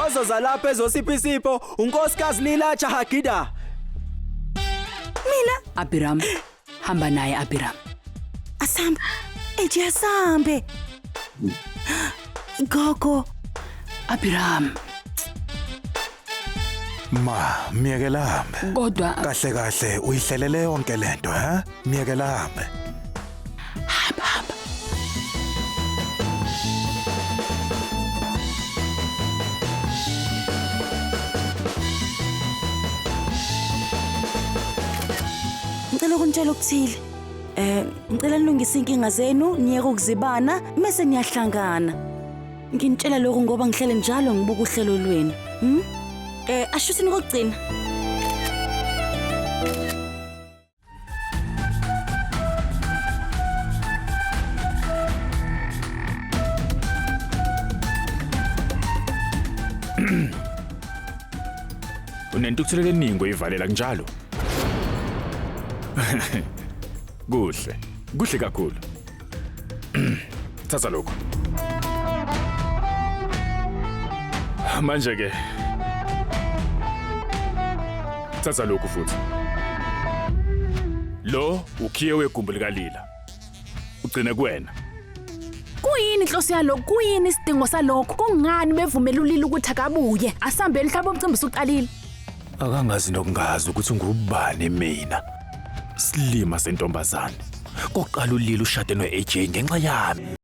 ozoza lapha ezosipha isipho unkosikazi Lila Chahagida. Mina Abiram, hamba naye Abiram. asamba. Eje asambe. Gogo. Abiram, Ma, miyekela hambe. kodwa Kahle kahle uyihlelele yonke lento, ha? Miyekela hambe. hamba. Ngicela ukunitshela ukuthile. Ngicela nilungise inkinga zenu, niyeke ukuzibana, bese niyahlangana. Nginitshela lokho ngoba ngihlele njalo ngibuka uhlelo lwenu. Ashuthi nikugcina. Unentukuthelo eningi oyivalela njalo. Kuhle kakhulu. Thatha lokho. Manje ke. Thatha lokho futhi. Lo ukhiye wegumbi likaLila. Ugcine kuwena. Kuyini inhloso yalokho? Kuyini isidingo salokho? Kungani bevumela uLila ukuthi akabuye? Asambe mhlawumbe umcimbi usuqalile. Akangazi nokungazi ukuthi ngubani mina. Silima sentombazane. Koqala uLila ushade noAJ ngenxa yami.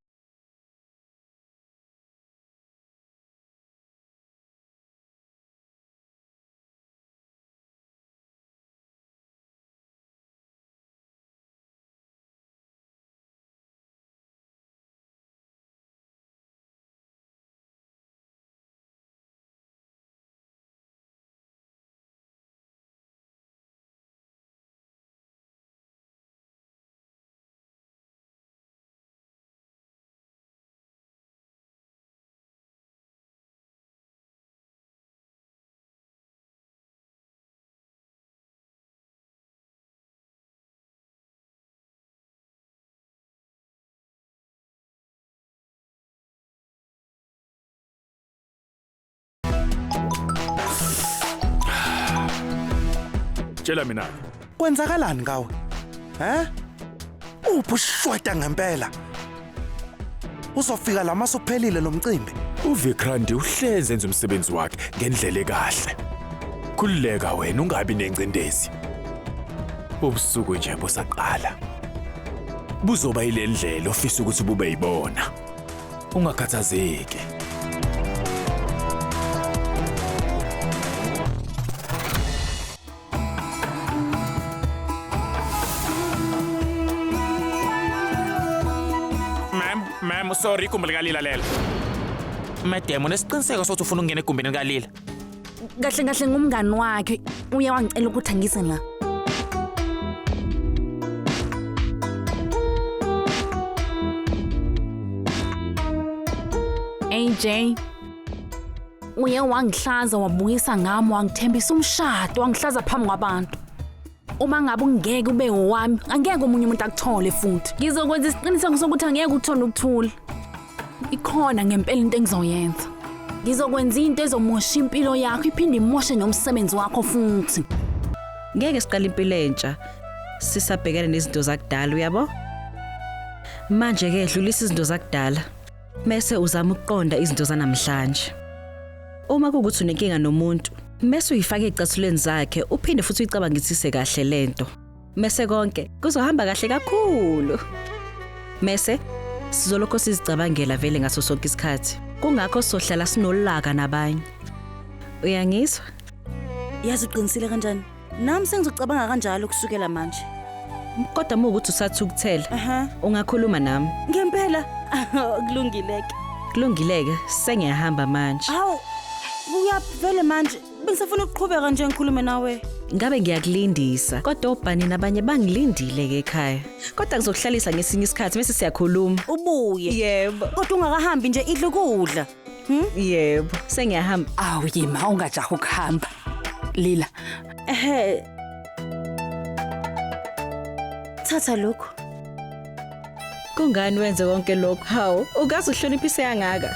Tshela mina. Kwenzakalani ngawe? Ubushweta ngempela. Uzofika la masuphelile lo mcimbi. uVikrandi uhleze enza umsebenzi wakhe ngendlela ekahle. Khulileka wena ungabi nencindezi. Ubusuku nje busaqala. Buzoba ilendlela ofisa ukuthi bube yibona. Ungakhathazeki. Ma'am, sorry igumbi likaLila lelo. Madam, unesiqiniseko sokuthi ufuna ukungena egumbini likaLila? Kahle ngumngani wakhe. Uye wangicela ukuthi angise la. AJ. Uye wangihlaza wabuyisa ngami wangithembisa umshado wangihlaza phambi kwabantu. Uma ngabe ungeke ube owami, angeke umunye umuntu akuthole futhi. Ngizokwenza isiqiniseko sokuthi angeke uthole ukuthula. Ikhona ngempela into engizoyenza. Ngizokwenza into ezomosha impilo yakho iphinde imoshe nomsebenzi wakho futhi. Ngeke siqale impilo entsha sisabhekene nezinto zakudala uyabo? Manje ke dlulisa izinto zakudala. Mase uzama ukuqonda izinto zanamhlanje. Uma kukuthi unenkinga nomuntu, mase uyifake ecathulweni zakhe uphinde futhi uyicabangisise kahle lento. Mase konke kuzohamba kahle kakhulu. Mase sizolokho sizicabangela vele ngaso sonke isikhathi. Kungakho sohlala sinolaka nabanye. Uyangizwa? Yazi uqinisile kanjani? Nami sengizocabanga kanjalo kusukela manje. Kodwa uma ukuthi usathi ukuthela, ungakhuluma nami. Ngempela kulungileke. Kulungileke, sengiyahamba manje. Hawu, uyavele manje. Bengisafuna ukuqhubeka nje ngikhulume nawe. Ngabe ngiyakulindisa, kodwa obani nabanye bangilindile ke ekhaya. Kodwa ngizokuhlalisa ngesinye isikhathi bese siyakhuluma. Ubuye. Yebo. Kodwa ungakahambi nje idle ukudla. Yebo, sengiyahamba. Awu yima ungajaha ukuhamba. Lila. Thatha lokho. Kungani wenze konke lokho? Hawu, ukazi uhloniphise yangaka.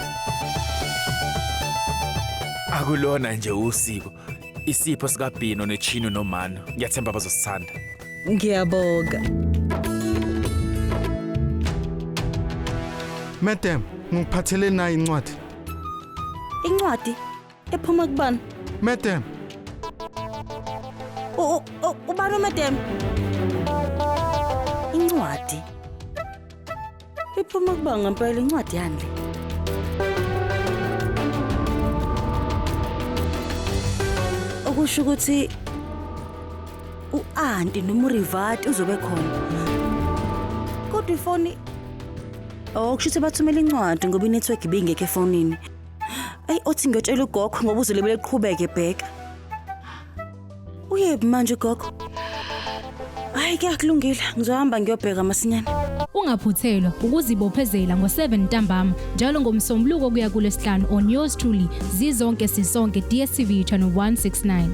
Akulona nje usiko. Isipho sikaBhino neChino noMano. Ngiyathemba bazosithanda. Ngiyabonga. Madam, ngiphathele nayo incwadi. Incwadi ephuma kubani? Madam, Ubani madam? Incwadi. Iphuma kuba ngempela incwadi yandle. Okusho ukuthi u-anti noma uRivati uzobe khona. Kodwa ifoni kusho ukuthi bathumela incwadi ngoba inetwork ibingekho efonini. Ayi othi ngiyotshela ugogo ngoba uzolibele eqhubeke bheka. Uyephi manje ugogo? Hayi kuyakulungile, ngizohamba ngiyobheka masinyane. Ungaphuthelwa ukuzibophezela ngo7 ntambama njalo ngomsombuluko kuya kuLesihlanu on yours truly Zizonke Sisonke DStv channel 169.